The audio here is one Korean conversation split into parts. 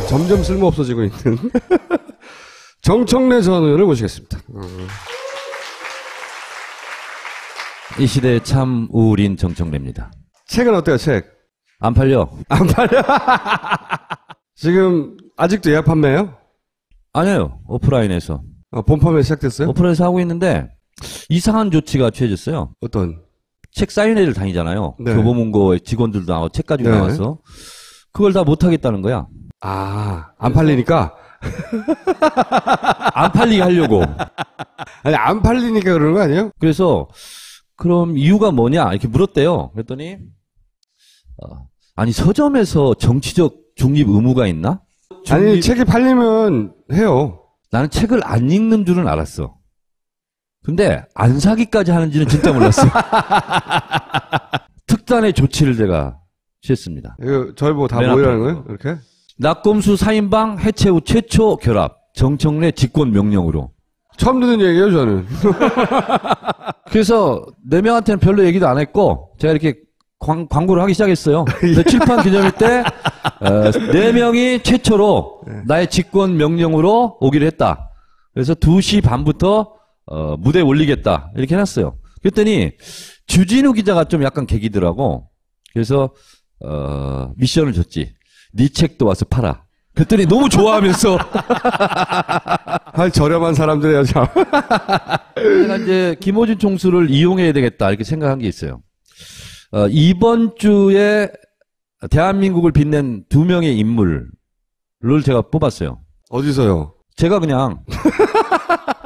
점점 쓸모없어지고 있는 정청래 전 의원을 모시겠습니다. 이 시대에 참 우울인 정청래입니다. 책은 어때요, 책? 안 팔려. 안 팔려? 지금 아직도 예약 판매예요? 아니에요. 오프라인에서. 본 판매 시작됐어요? 오프라인에서 하고 있는데 이상한 조치가 취해졌어요. 어떤? 책 사인회를 다니잖아요. 네. 교보문고 직원들도 나와서 책 가지고 네. 나와서 그걸 다 못하겠다는 거야. 안 팔리니까? 안 팔리게 하려고. 아니, 안 팔리니까 그러는 거 아니에요? 그래서 그럼 이유가 뭐냐 이렇게 물었대요. 그랬더니 아니 서점에서 정치적 중립 의무가 있나? 아니, 책이 팔리면 해요. 나는 책을 안 읽는 줄은 알았어. 근데 안 사기까지 하는지는 진짜 몰랐어. 특단의 조치를 제가 취했습니다. 이거 저희 보고 다 맨 모이라는 앞에. 거예요? 이렇게? 낙검수 4인방 해체 후 최초 결합. 정청래 직권 명령으로. 처음 듣는 얘기예요, 저는. 그래서 4명한테는 별로 얘기도 안 했고 제가 이렇게 광고를 하기 시작했어요. 근데 출판 기념일 때 4명이 최초로 나의 직권 명령으로 오기로 했다. 그래서 2시 반부터 무대에 올리겠다. 이렇게 해놨어요. 그랬더니 주진우 기자가 좀 약간 개기더라고. 그래서 미션을 줬지. 네 책도 와서 팔아. 그랬더니 너무 좋아하면서 저렴한 사람들이야, 참. 내가 이제 김어준 총수를 이용해야 되겠다 이렇게 생각한 게 있어요. 이번 주에 대한민국을 빛낸 2명의 인물을 제가 뽑았어요. 어디서요? 제가 그냥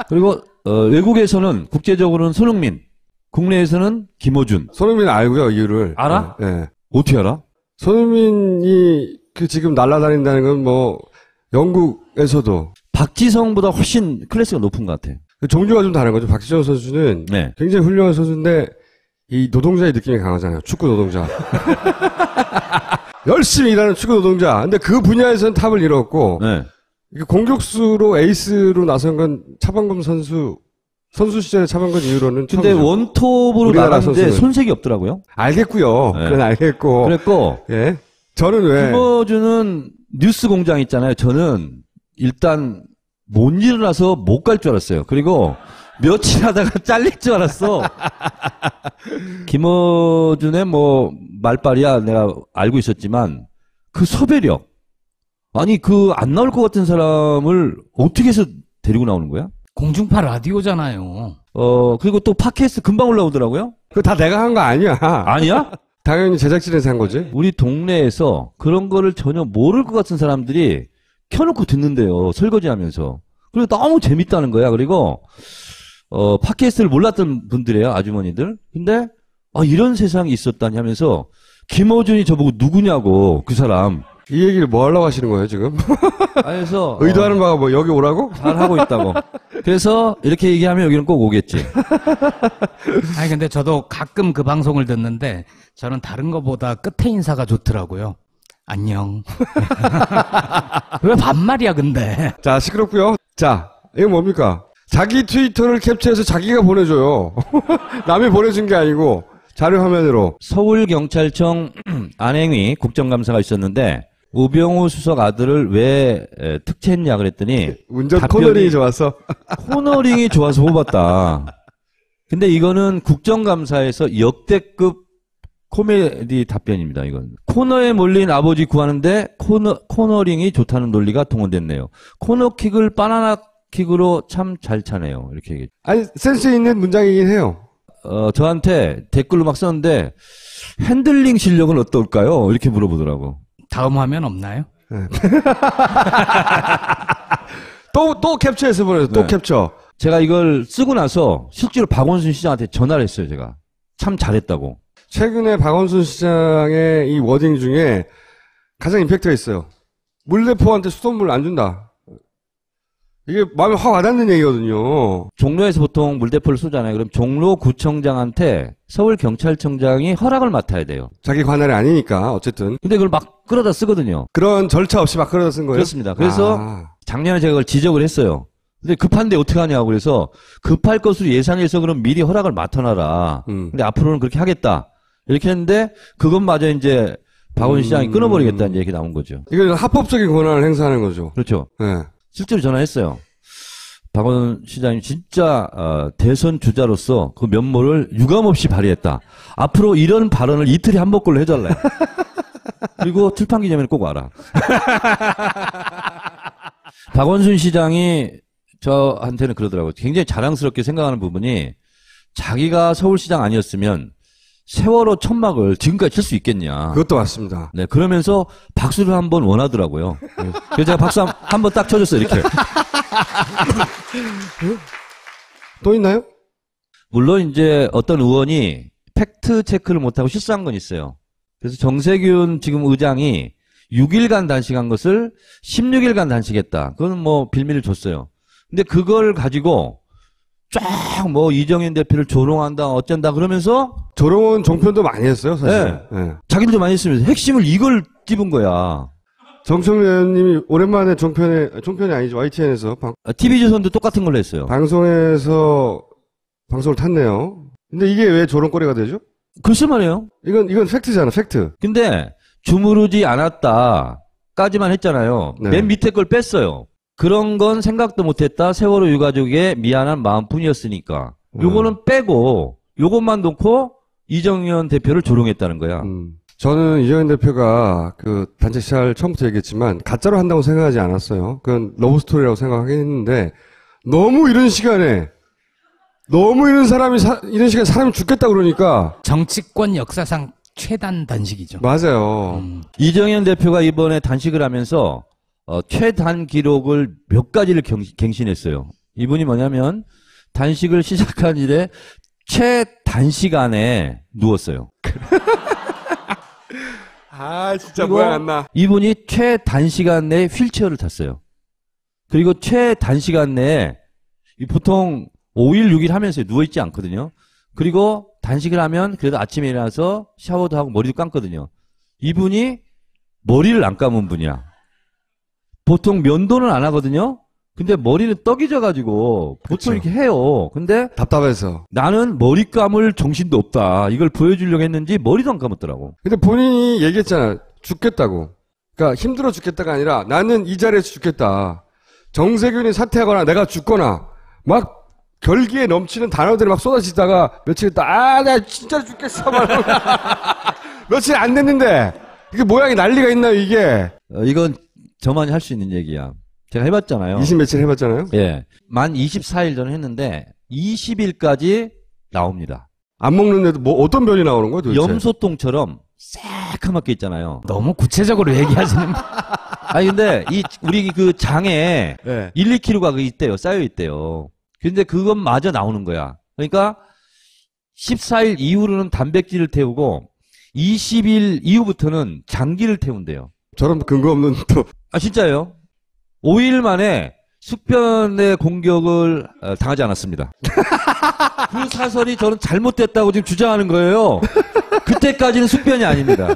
그리고 외국에서는 국제적으로는 손흥민, 국내에서는 김어준. 손흥민 알고요, 이유를. 알아? 네. 어떻게 알아? 손흥민이 지금 날아다닌다는 건 뭐 영국에서도 박지성보다 훨씬 클래스가 높은 것 같아. 종류가 좀 다른 거죠. 박지성 선수는 네. 굉장히 훌륭한 선수인데 이 노동자의 느낌이 강하잖아요. 축구 노동자. 열심히 일하는 축구 노동자. 근데 그 분야에서는 탑을 이뤘고 네. 공격수로 에이스로 나선 건 차범근 선수 시절에 차범근 이후로는 근데 처음이죠. 원톱으로 우리나라 나갔는데 선수는. 손색이 없더라고요. 알겠고요. 네. 그건 알겠고. 그랬고 예. 저는 왜 김어준은 뉴스 공장 있잖아요. 저는 일단 못 일어나서 못 갈 줄 알았어요. 그리고 며칠 하다가 잘릴 줄 알았어. 김어준의 뭐 말빨이야 내가 알고 있었지만 그 섭외력. 아니 그 안 나올 것 같은 사람을 어떻게 해서 데리고 나오는 거야? 공중파 라디오잖아요. 그리고 또 팟캐스트 금방 올라오더라고요. 그거 다 내가 한 거 아니야. 아니야? 당연히 제작진에서 한 거지. 우리 동네에서 그런 거를 전혀 모를 것 같은 사람들이 켜놓고 듣는데요. 설거지하면서. 그리고 너무 재밌다는 거야. 그리고 팟캐스트를 몰랐던 분들이에요. 아주머니들. 근데 이런 세상이 있었다니 하면서 김어준이 저보고 누구냐고 그 사람. 이 얘기를 뭐 하려고 하시는 거예요, 지금? 그래서 의도하는 바가 뭐 여기 오라고? 잘하고 있다고. 그래서 이렇게 얘기하면 여기는 꼭 오겠지. 아니 근데 저도 가끔 그 방송을 듣는데 저는 다른 거보다 끝에 인사가 좋더라고요. 안녕. 왜 반말이야 근데. 자, 시끄럽고요. 자, 이거 뭡니까? 자기 트위터를 캡처해서 자기가 보내줘요. 남이 보내준 게 아니고 자료 화면으로. 서울경찰청 안행위 국정감사가 있었는데 우병우 수석 아들을 왜 특채했냐 그랬더니 운전 답변이 코너링이 좋았어. 코너링이 좋아서 뽑았다. 근데 이거는 국정감사에서 역대급 코미디 답변입니다. 이건 코너에 몰린 아버지 구하는데 코너링이 좋다는 논리가 동원됐네요. 코너킥을 바나나킥으로 참 잘 차네요. 이렇게 얘기했죠. 아니, 센스 있는 문장이긴 해요. 저한테 댓글로 막 썼는데 핸들링 실력은 어떨까요? 이렇게 물어보더라고. 다음 화면 없나요? 또 캡처해서 보내줘. 또 네. 캡처. 제가 이걸 쓰고 나서 실제로 박원순 시장한테 전화를 했어요. 제가 참 잘했다고. 최근에 박원순 시장의 이 워딩 중에 가장 임팩트가 있어요. 물대포한테 수돗물 안 준다. 이게 마음에 확 와닿는 얘기거든요. 종로에서 보통 물대포를 쏘잖아요. 그럼 종로구청장한테 서울경찰청장이 허락을 맡아야 돼요. 자기 관할이 아니니까 어쨌든. 근데 그걸 막 끌어다 쓰거든요. 그런 절차 없이 막 끌어다 쓴 거예요? 그렇습니다. 그래서 작년에 제가 그걸 지적을 했어요. 근데 급한데 어떻게 하냐고. 그래서 급할 것으로 예상해서 그럼 미리 허락을 맡아놔라. 근데 앞으로는 그렇게 하겠다. 이렇게 했는데 그것마저 이제 박원순 시장이 끊어버리겠다는 얘기 나온 거죠. 이건 합법적인 권한을 행사하는 거죠. 그렇죠. 네. 실제로 전화했어요. 박원순 시장이 진짜 대선 주자로서 그 면모를 유감없이 발휘했다. 앞으로 이런 발언을 이틀에 한 번꼴로 해달래. 그리고 출판 기념회는 꼭 와라. 박원순 시장이 저한테는 그러더라고요. 굉장히 자랑스럽게 생각하는 부분이 자기가 서울시장 아니었으면 세월호 천막을 지금까지 칠 수 있겠냐. 그것도 맞습니다. 네, 그러면서 박수를 한번 원하더라고요. 네. 그래서 제가 박수 한 번 딱 쳐줬어요, 이렇게. 또 있나요? 물론 이제 어떤 의원이 팩트 체크를 못하고 실수한 건 있어요. 그래서 정세균 지금 의장이 6일간 단식한 것을 16일간 단식했다. 그건 뭐 빌미를 줬어요. 근데 그걸 가지고 쫙 뭐 이정현 대표를 조롱한다, 어쩐다 그러면서 조롱은 종편도 많이 했어요, 사실. 네. 네. 자기들도 많이 했으면서 핵심을 이걸 찝은 거야. 정청래 의원님이 오랜만에 종편이 아니죠. YTN에서 TV조선도 똑같은 걸로 했어요. 방송에서 방송을 탔네요. 근데 이게 왜 조롱거리가 되죠? 글쎄 말이에요. 이건 팩트잖아, 팩트. 근데 주무르지 않았다까지만 했잖아요. 네. 맨 밑에 걸 뺐어요. 그런 건 생각도 못했다. 세월호 유가족의 미안한 마음뿐이었으니까. 요거는 빼고 요것만 놓고 이정현 대표를 조롱했다는 거야. 저는 이정현 대표가 그 단체 시작을 처음부터 얘기했지만 가짜로 한다고 생각하지 않았어요. 그건 러브스토리라고 생각하긴 했는데 너무 이런 시간에 이런 사람이 죽겠다 그러니까 정치권 역사상 최단 단식이죠. 맞아요. 이정현 대표가 이번에 단식을 하면서 최단 기록을 몇 가지를 갱신했어요. 이분이 뭐냐면 단식을 시작한 이래 최단시간에 누웠어요. 아 진짜 모양 안 나. 이분이 최단시간 내에 휠체어를 탔어요. 그리고 최단시간 내에 보통 5일 6일 하면서 누워있지 않거든요. 그리고 단식을 하면 그래도 아침에 일어나서 샤워도 하고 머리도 감거든요. 이분이 머리를 안 감은 분이야. 보통 면도는 안 하거든요. 근데 머리는 떡이 져가지고 보통 그쵸. 이렇게 해요. 근데 답답해서. 나는 머리 감을 정신도 없다. 이걸 보여주려고 했는지 머리도 안 감았더라고. 근데 본인이 얘기했잖아. 죽겠다고. 그러니까 힘들어 죽겠다가 아니라 나는 이 자리에서 죽겠다. 정세균이 사퇴하거나 내가 죽거나 막 결기에 넘치는 단어들이 막 쏟아지다가 며칠 있다 나 진짜 죽겠어 말하고 며칠 안 됐는데 이게 모양이 난리가 있나요 이게. 이건 저만이 할 수 있는 얘기야. 제가 해봤잖아요. 20 며칠 해봤잖아요. 예. 만 24일 전에 했는데 20일까지 나옵니다. 안 먹는데도 뭐 어떤 변이 나오는 거야 도대체. 염소똥처럼 새카맣게 있잖아요. 너무 구체적으로 얘기하시는. 아니 근데 우리 그 장에 네. 1, 2kg가 있대요. 쌓여 있대요. 근데 그것마저 나오는 거야. 그러니까 14일 이후로는 단백질을 태우고 20일 이후부터는 장기를 태운대요. 저런 근거 없는 또. 아 진짜예요. 5일 만에 숙변의 공격을 당하지 않았습니다. 그 사설이 저는 잘못됐다고 지금 주장하는 거예요. 그때까지는 숙변이 아닙니다.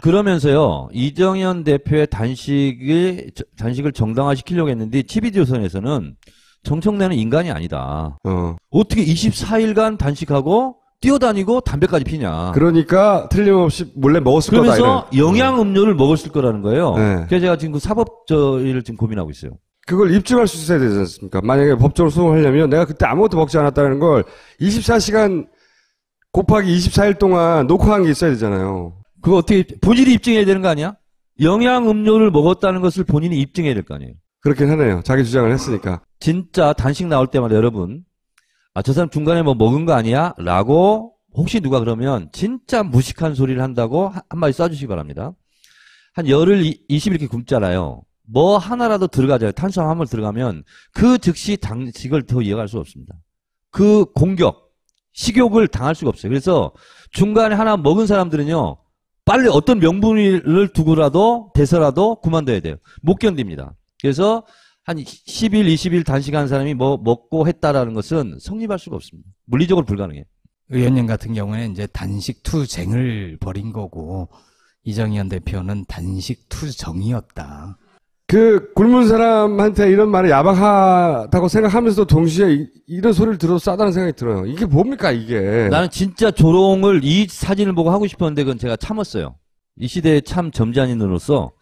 그러면서요, 이정현 대표의 단식을 정당화시키려고 했는데, TV조선에서는 정청래는 인간이 아니다. 어떻게 24일간 단식하고 뛰어다니고 담배까지 피냐. 그러니까 틀림없이 몰래 먹었을 거다. 그러면서 영양 음료를 먹었을 거라는 거예요. 네. 그래서 제가 지금 그 사법처리를 지금 고민하고 있어요. 그걸 입증할 수 있어야 되지 않습니까? 만약에 법적으로 소송하려면 내가 그때 아무것도 먹지 않았다는 걸 24시간 곱하기 24일 동안 녹화한 게 있어야 되잖아요. 그거 어떻게 본인이 입증해야 되는 거 아니야? 영양 음료를 먹었다는 것을 본인이 입증해야 될 거 아니에요. 그렇긴 하네요. 자기 주장을 했으니까. 진짜 단식 나올 때마다 여러분, 저 사람 중간에 뭐 먹은 거 아니야? 라고 혹시 누가 그러면 진짜 무식한 소리를 한다고 한마디 써주시기 바랍니다. 한 열흘 20일 이렇게 굶잖아요. 뭐 하나라도 들어가잖아요. 탄수화물 들어가면 그 즉시 단식을 더 이어갈 수 없습니다. 그 공격, 식욕을 당할 수가 없어요. 그래서 중간에 하나 먹은 사람들은요, 빨리 어떤 명분을 두고라도 돼서라도 그만둬야 돼요. 못 견딥니다. 그래서 한 10일, 20일 단식한 사람이 뭐 먹고 했다라는 것은 성립할 수가 없습니다. 물리적으로 불가능해요. 의원님 같은 경우에는 이제 단식 투쟁을 벌인 거고 이정현 대표는 단식 투정이었다. 그 굶은 사람한테 이런 말이 야박하다고 생각하면서도 동시에 이런 소리를 들어도 싸다는 생각이 들어요. 이게 뭡니까 이게. 나는 진짜 조롱을 이 사진을 보고 하고 싶었는데 그건 제가 참았어요. 이 시대에 참 점잖인으로서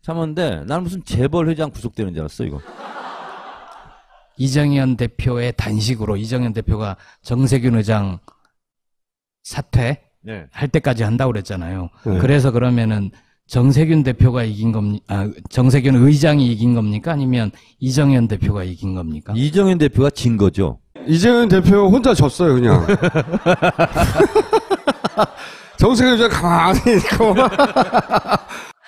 참았는데 나는 무슨 재벌 회장 구속되는 줄 알았어 이거. 이정현 대표의 단식으로 이정현 대표가 정세균 의장 사퇴 네. 할 때까지 한다고 그랬잖아요. 네. 그래서 그러면은 정세균 대표가 이긴 겁니까? 정세균 의장이 이긴 겁니까? 아니면 이정현 대표가 이긴 겁니까? 이정현 대표가 진 거죠. 이재현 대표 혼자 졌어요, 그냥. 정세균 의장 가만히 있고.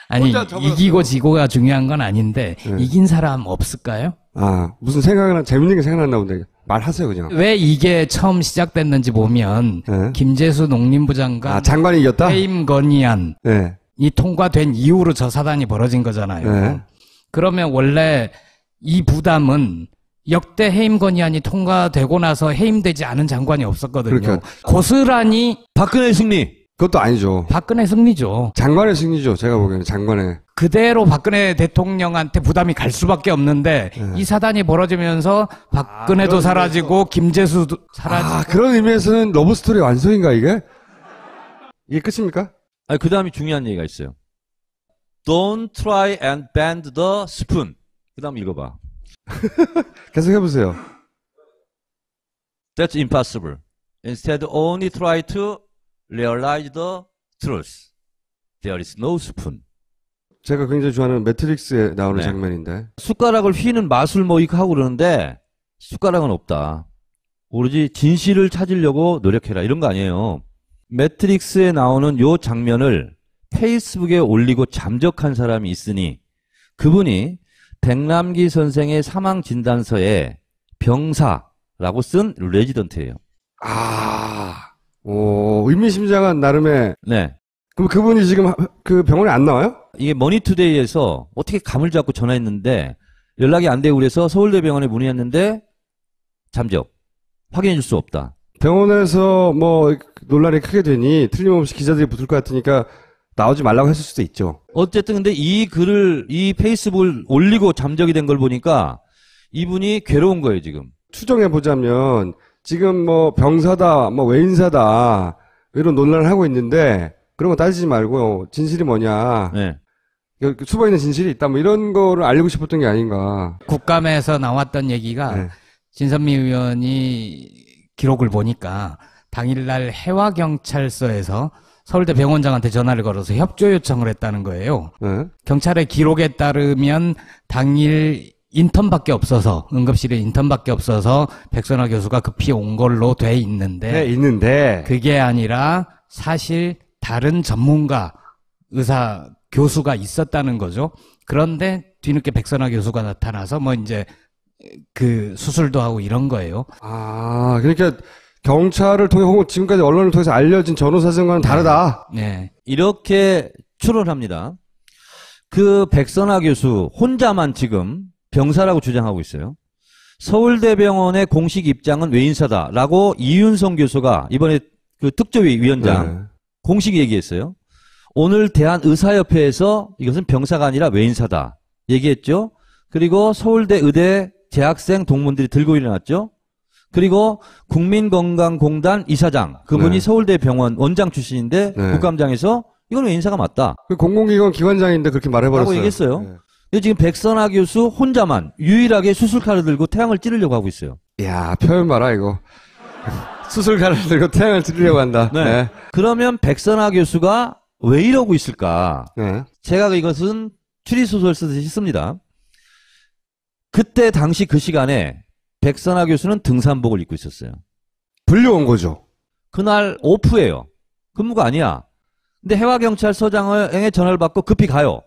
아니, 혼자 접었어요. 이기고 지고가 중요한 건 아닌데, 네. 이긴 사람 없을까요? 아, 무슨 재밌는 게 생각났나 본데. 말하세요, 그냥. 왜 이게 처음 시작됐는지 보면, 네. 김재수 농림부 장관, 아, 장관이 이겼다? 해임 건의안, 네. 이 통과된 이후로 저 사단이 벌어진 거잖아요. 네. 그러면 원래 이 부담은 역대 해임 건의안이 통과되고 나서 해임되지 않은 장관이 없었거든요. 그러니까. 고스란히 박근혜 승리. 그것도 아니죠. 박근혜 승리죠. 장관의 승리죠, 제가 보기에는. 장관의. 그대로 박근혜 대통령한테 부담이 갈 수밖에 없는데 이 사단이 벌어지면서 박근혜도 사라지고 김재수도 사라지고 아, 그런 의미에서는 러브스토리 완성인가, 이게? 이게 끝입니까? 아니, 그 다음에 중요한 얘기가 있어요. Don't try and bend the spoon. 그 다음 읽어봐. 계속 해보세요. That's impossible. Instead, only try to realize the truth. There is no spoon. 제가 굉장히 좋아하는 매트릭스에 나오는 네. 장면인데. 숟가락을 휘는 마술 뭐 이거 하고 그러는데 숟가락은 없다. 오로지 진실을 찾으려고 노력해라. 이런 거 아니에요. 매트릭스에 나오는 요 장면을 페이스북에 올리고 잠적한 사람이 있으니 그분이 백남기 선생의 사망 진단서에 병사라고 쓴 레지던트예요. 아, 오, 의미심장한 나름의. 네. 그럼 그분이 지금 그 병원에 안 나와요? 이게 머니투데이에서 어떻게 감을 잡고 전화했는데 연락이 안 되고 그래서 서울대병원에 문의했는데 잠적. 확인해 줄 수 없다. 병원에서 뭐 논란이 크게 되니 틀림없이 기자들이 붙을 것 같으니까 나오지 말라고 했을 수도 있죠. 어쨌든 근데 이 글을 이 페이스북을 올리고 잠적이 된 걸 보니까 이분이 괴로운 거예요 지금. 추정해 보자면 지금 뭐 병사다, 뭐 외인사다 이런 논란을 하고 있는데 그런 거 따지지 말고 진실이 뭐냐. 네. 숨어 있는 진실이 있다. 뭐 이런 거를 알리고 싶었던 게 아닌가. 국감에서 나왔던 얘기가 네. 진선미 의원이 기록을 보니까 당일날 해와경찰서에서 서울대 병원장한테 전화를 걸어서 협조 요청을 했다는 거예요. 네. 경찰의 기록에 따르면 당일 인턴밖에 없어서 응급실에 인턴밖에 없어서 백선화 교수가 급히 온 걸로 돼 있는데 네, 있는데 그게 아니라 사실 다른 전문가 의사 교수가 있었다는 거죠. 그런데 뒤늦게 백선화 교수가 나타나서 뭐 이제 그 수술도 하고 이런 거예요. 아, 그러니까 경찰을 통해 혹은 지금까지 언론을 통해서 알려진 전후 사정과는 다르다. 네. 이렇게 추론합니다. 그 백선화 교수 혼자만 지금 병사라고 주장하고 있어요. 서울대병원의 공식 입장은 외인사다라고 이윤성 교수가 이번에 그 특조위 위원장 네. 공식 얘기했어요. 오늘 대한의사협회에서 이것은 병사가 아니라 외인사다 얘기했죠. 그리고 서울대 의대 재학생 동문들이 들고 일어났죠. 그리고 국민건강공단 이사장 그분이 네. 서울대병원 원장 출신인데 네. 국감장에서 이건 외인사가 맞다 그 공공기관 기관장인데 그렇게 말해버렸어요. 라고 얘기했어요. 네. 근데 지금 백선화 교수 혼자만 유일하게 수술칼을 들고 태양을 찌르려고 하고 있어요. 야, 표현 봐라 이거. 수술칼을 들고 태양을 찌르려고 한다. 네. 그러면 백선화 교수가 왜 이러고 있을까? 네. 제가 이것은 추리소설 쓰듯이 씁니다. 그때 당시 그 시간에 백선화 교수는 등산복을 입고 있었어요. 불려온 거죠. 그날 오프예요. 근무가 아니야. 근데 해와경찰서장에 전화를 받고 급히 가요.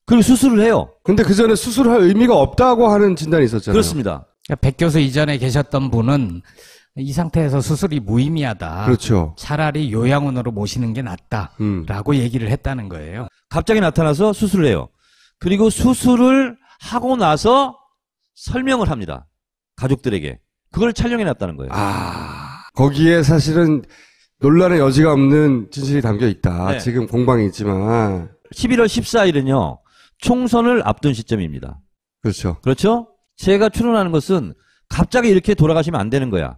그리고 수술을 해요. 근데 그 전에 수술할 의미가 없다고 하는 진단이 있었잖아요. 그렇습니다. 백 교수 이전에 계셨던 분은 이 상태에서 수술이 무의미하다. 그렇죠. 차라리 요양원으로 모시는 게 낫다라고 얘기를 했다는 거예요. 갑자기 나타나서 수술을 해요. 그리고 수술을 하고 나서 설명을 합니다. 가족들에게. 그걸 촬영해놨다는 거예요. 아, 거기에 사실은 논란의 여지가 없는 진실이 담겨 있다. 네. 지금 공방이 있지만. 11월 14일은요. 총선을 앞둔 시점입니다. 그렇죠. 그렇죠? 제가 추론하는 것은 갑자기 이렇게 돌아가시면 안 되는 거야.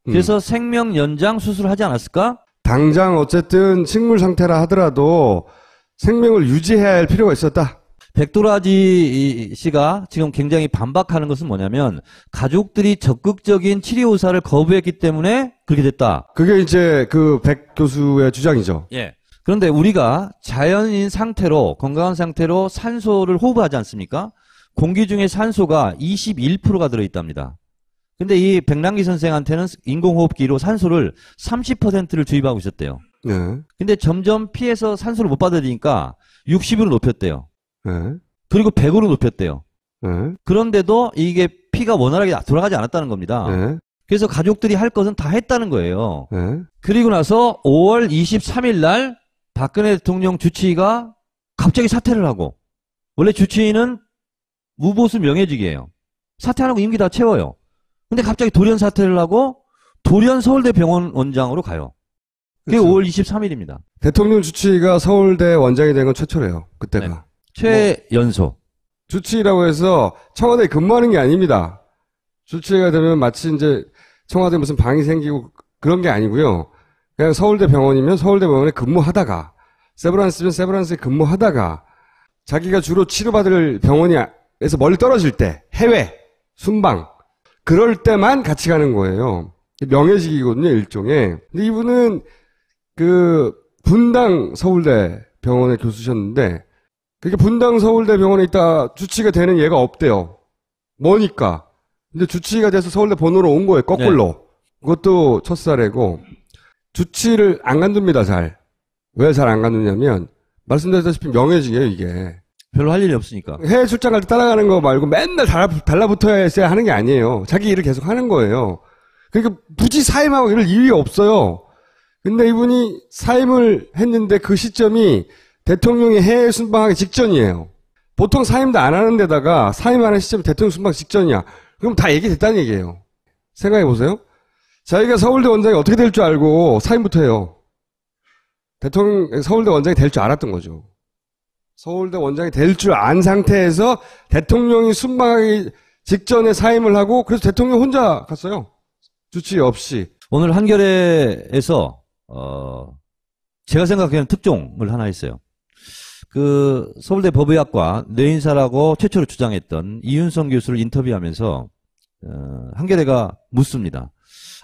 그래서 생명 연장 수술을 하지 않았을까? 당장 어쨌든 식물 상태라 하더라도 생명을 유지해야 할 필요가 있었다. 백도라지 씨가 지금 굉장히 반박하는 것은 뭐냐면 가족들이 적극적인 치료 의사를 거부했기 때문에 그렇게 됐다. 그게 이제 그 백 교수의 주장이죠. 예. 그런데 우리가 자연인 상태로 건강한 상태로 산소를 호흡하지 않습니까? 공기 중에 산소가 21%가 들어있답니다. 근데 이 백남기 선생한테는 인공호흡기로 산소를 30%를 주입하고 있었대요. 네. 근데 점점 피해서 산소를 못 받아들이니까 60으로 높였대요. 네. 그리고 100으로 높였대요. 네. 그런데도 이게 피가 원활하게 돌아가지 않았다는 겁니다. 네. 그래서 가족들이 할 것은 다 했다는 거예요. 네. 그리고 나서 5월 23일 날 박근혜 대통령 주치의가 갑자기 사퇴를 하고, 원래 주치의는 무보수 명예직이에요. 사퇴하고 임기 다 채워요. 근데 갑자기 돌연 사퇴를 하고 돌연 서울대 병원 원장으로 가요. 그게 그렇죠. 5월 23일입니다. 대통령 주치의가 서울대 원장이 된 건 최초래요. 그때가. 네. 최연소. 주치의라고 해서 청와대에 근무하는 게 아닙니다. 주치의가 되면 마치 이제 청와대에 무슨 방이 생기고 그런 게 아니고요. 그냥 서울대 병원이면 서울대 병원에 근무하다가, 세브란스면 세브란스에 근무하다가, 자기가 주로 치료받을 병원에서 멀리 떨어질 때, 해외, 순방, 그럴 때만 같이 가는 거예요. 명예직이거든요, 일종의. 근데 이분은 그 분당 서울대 병원에 교수셨는데, 그게 분당 서울대 병원에 있다 주치의가 되는 예가 없대요. 뭐니까. 근데 주치의가 돼서 서울대 본으로 온 거예요, 거꾸로. 네. 그것도 첫 사례고, 주치의를 안 간둡니다, 잘. 왜 잘 안 간두냐면, 말씀드렸다시피 명예직이에요, 이게. 별로 할 일이 없으니까. 해외 출장 갈 때 따라가는 거 말고 맨날 달라붙어야 하는 게 아니에요. 자기 일을 계속 하는 거예요. 그러니까 굳이 사임하고 이럴 이유가 없어요. 근데 이분이 사임을 했는데 그 시점이 대통령이 해외 순방하기 직전이에요. 보통 사임도 안 하는 데다가 사임하는 시점이 대통령 순방 직전이야. 그럼 다 얘기됐다는 얘기예요. 생각해 보세요. 자기가 서울대 원장이 어떻게 될 줄 알고 사임부터 해요. 대통령 서울대 원장이 될 줄 알았던 거죠. 서울대 원장이 될 줄 안 상태에서 대통령이 순방하기 직전에 사임을 하고, 그래서 대통령 혼자 갔어요. 주치의 없이. 오늘 한겨레에서 제가 생각하는 특종을 하나 했어요. 그 서울대 법의학과 뇌인사라고 최초로 주장했던 이윤성 교수를 인터뷰하면서 한겨레가 묻습니다.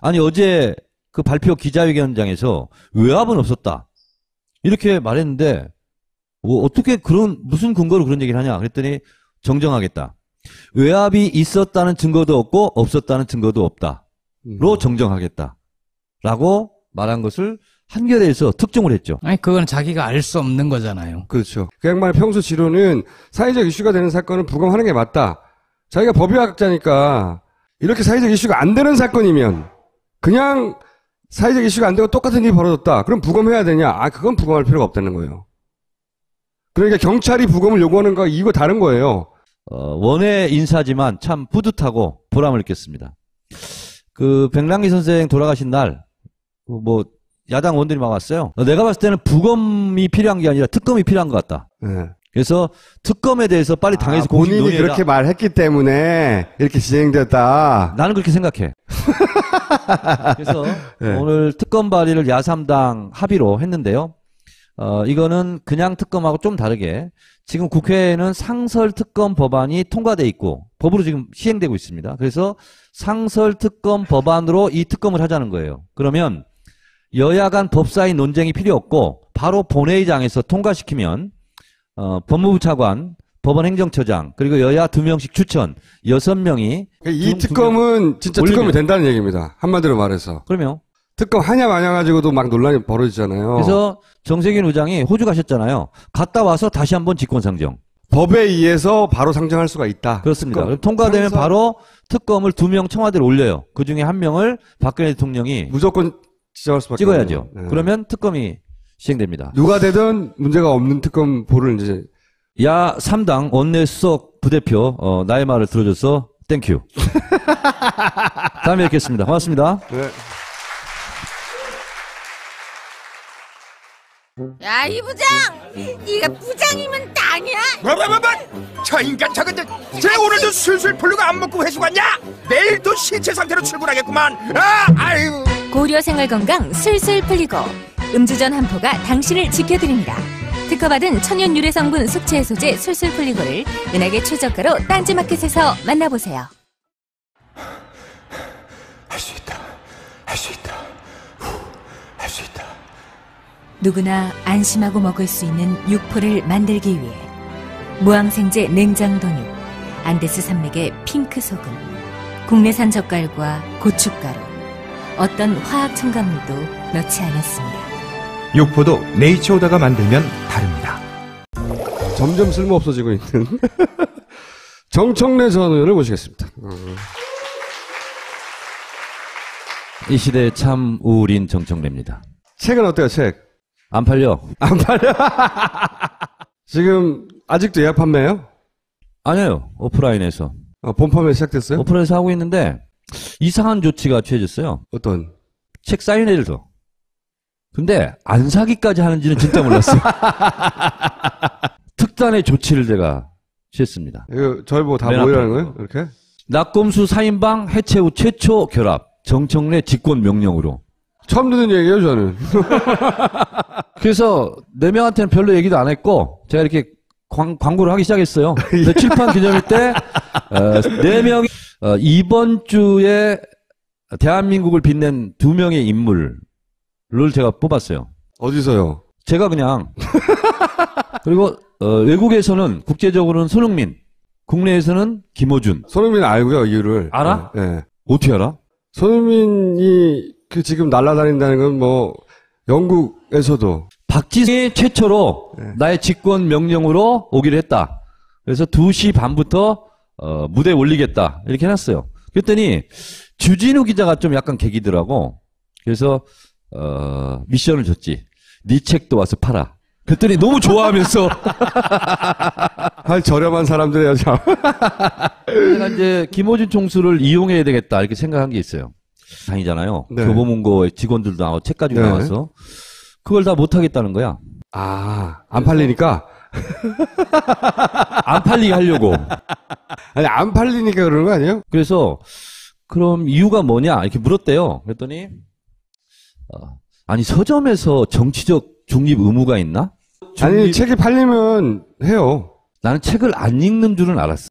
아니 어제 그 발표 기자회견장에서 외압은 없었다 이렇게 말했는데 어떻게 무슨 근거로 그런 얘기를 하냐 그랬더니 정정하겠다. 외압이 있었다는 증거도 없고 없었다는 증거도 없다로 정정하겠다라고 말한 것을 한겨레에서 특종을 했죠. 아니 그건 자기가 알 수 없는 거잖아요. 그렇죠. 그 양반의 평소 지론은 사회적 이슈가 되는 사건은 부검하는 게 맞다. 자기가 법의학자니까 이렇게 사회적 이슈가 안 되는 사건이면 그냥 사회적 이슈가 안 되고 똑같은 일이 벌어졌다. 그럼 부검해야 되냐? 아, 그건 부검할 필요가 없다는 거예요. 그러니까 경찰이 부검을 요구하는 거와 이거 다른 거예요. 원외 인사지만 참 뿌듯하고 보람을 느꼈습니다. 그 백남기 선생 돌아가신 날, 뭐 야당 의원들이 막 왔어요. 내가 봤을 때는 부검이 필요한 게 아니라 특검이 필요한 것 같다. 네. 그래서 특검에 대해서 빨리 당에서 공식 본인이 논의해라. 그렇게 말했기 때문에 이렇게 진행됐다. 나는 그렇게 생각해. 그래서 네. 오늘 특검 발의를 야3당 합의로 했는데요. 이거는 그냥 특검하고 좀 다르게 지금 국회에는 상설특검 법안이 통과돼 있고 법으로 지금 시행되고 있습니다. 그래서 상설특검 법안으로 이 특검을 하자는 거예요. 그러면 여야 간 법사위 논쟁이 필요 없고 바로 본회의장에서 통과시키면 법무부 차관, 법원행정처장 그리고 여야 2명씩 추천 6명이 이 특검은 진짜 올리면. 특검이 된다는 얘기입니다. 한마디로 말해서. 그러면 특검 하냐 마냐 가지고도 막 논란이 벌어지잖아요. 그래서 정세균 의장이 호주 가셨잖아요. 갔다 와서 다시 한번 직권상정. 법에 의해서 바로 상정할 수가 있다. 그렇습니다. 특검. 통과되면 바로 특검을 2명 청와대로 올려요. 그중에 1명을 박근혜 대통령이 무조건 지정할 수밖에 찍어야죠. 없네요. 네. 그러면 특검이 시행됩니다. 누가 되든 문제가 없는 특검 보를 이제 야 3당 원내수석 부대표 나의 말을 들어줘서 땡큐. 다음에 뵙겠습니다. 고맙습니다. 네. 야, 이 부장! 네가 부장이면 땅이야? 저 인간 저건들 쟤 오늘도 술술 풀리고 안 먹고 회수 갔냐? 내일도 시체 상태로 출근하겠구만. 아유. 고려 생활 건강 술술 풀리고 음주전 한포가 당신을 지켜드립니다. 특허받은 천연 유래 성분 숙취 해소제 술술 풀리고를 은하계 최저가로 딴지마켓에서 만나보세요. 할 수 있다. 할 수 있다. 할 수 있다. 누구나 안심하고 먹을 수 있는 육포를 만들기 위해 무항생제 냉장동육, 안데스 산맥의 핑크 소금, 국내산 젓갈과 고춧가루, 어떤 화학 첨가물도 넣지 않았습니다. 육포도 네이처오다가 만들면 다릅니다. 점점 쓸모 없어지고 있는 정청래 전 의원을 모시겠습니다. 이 시대에 참 우울인 정청래입니다. 책은 어때요, 책? 안 팔려? 안 팔려? 지금 아직도 예약 판매예요? 아니에요. 오프라인에서. 본 판매 시작됐어요? 오프라인에서 하고 있는데 이상한 조치가 취해졌어요. 어떤? 책 사인회를 줘. 근데 안 사기까지 하는지는 진짜 몰랐어요. 특단의 조치를 제가 취했습니다. 이거 저희 보고 다 맨 모이라는 앞에. 거예요? 이렇게? 낙검수 4인방 해체 후 최초 결합. 정청래 직권 명령으로. 처음 듣는 얘기예요, 저는. 그래서 4명한테는 별로 얘기도 안 했고 제가 이렇게 광고를 하기 시작했어요. 근데 칠판 기념일 때 4명이 이번 주에 대한민국을 빛낸 2명의 인물을 제가 뽑았어요. 어디서요? 제가 그냥 그리고 외국에서는 국제적으로는 손흥민, 국내에서는 김호준. 손흥민 알고요, 이유를. 알아? 네. 어떻게 알아? 손흥민이 지금 날아다닌다는 건 뭐 영국에서도 박지성이 최초로 네. 나의 직권 명령으로 오기로 했다. 그래서 2시 반부터 무대에 올리겠다. 이렇게 해놨어요. 그랬더니 주진우 기자가 좀 약간 개기더라고. 그래서 미션을 줬지. 네 책도 와서 팔아. 그랬더니 너무 좋아하면서 할 저렴한 사람들이야, 참. 내가 이제 김호준 총수를 이용해야 되겠다 이렇게 생각한 게 있어요. 다니잖아요. 네. 교보문고의 직원들도 나와서 책 가지고 네. 나와서 그걸 다 못하겠다는 거야. 안 팔리니까? 안 팔리게 하려고. 아니, 안 팔리니까 그러는 거 아니에요? 그래서 그럼 이유가 뭐냐 이렇게 물었대요. 그랬더니 아니 서점에서 정치적 중립 의무가 있나? 아니, 책이 팔리면 해요. 나는 책을 안 읽는 줄은 알았어.